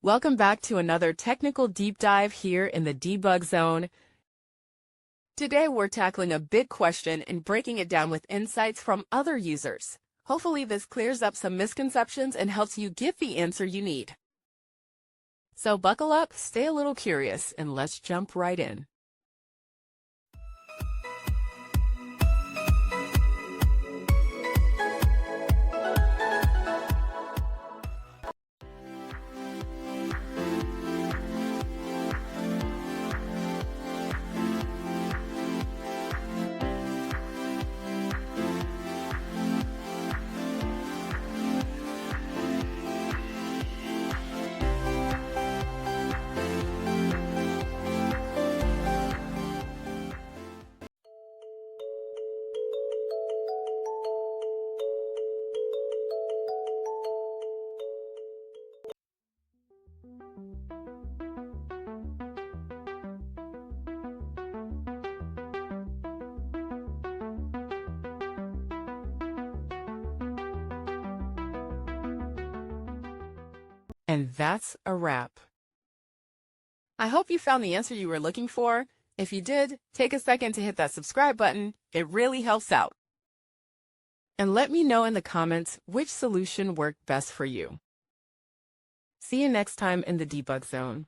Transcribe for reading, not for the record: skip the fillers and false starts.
Welcome back to another technical deep dive here in the debug zone. Today we're tackling a big question and breaking it down with insights from other users. Hopefully this clears up some misconceptions and helps you get the answer you need. So buckle up, stay a little curious, and let's jump right in. And that's a wrap. I hope you found the answer you were looking for. If you did, take a second to hit that subscribe button. It really helps out. And let me know in the comments which solution worked best for you. See you next time in the debug zone.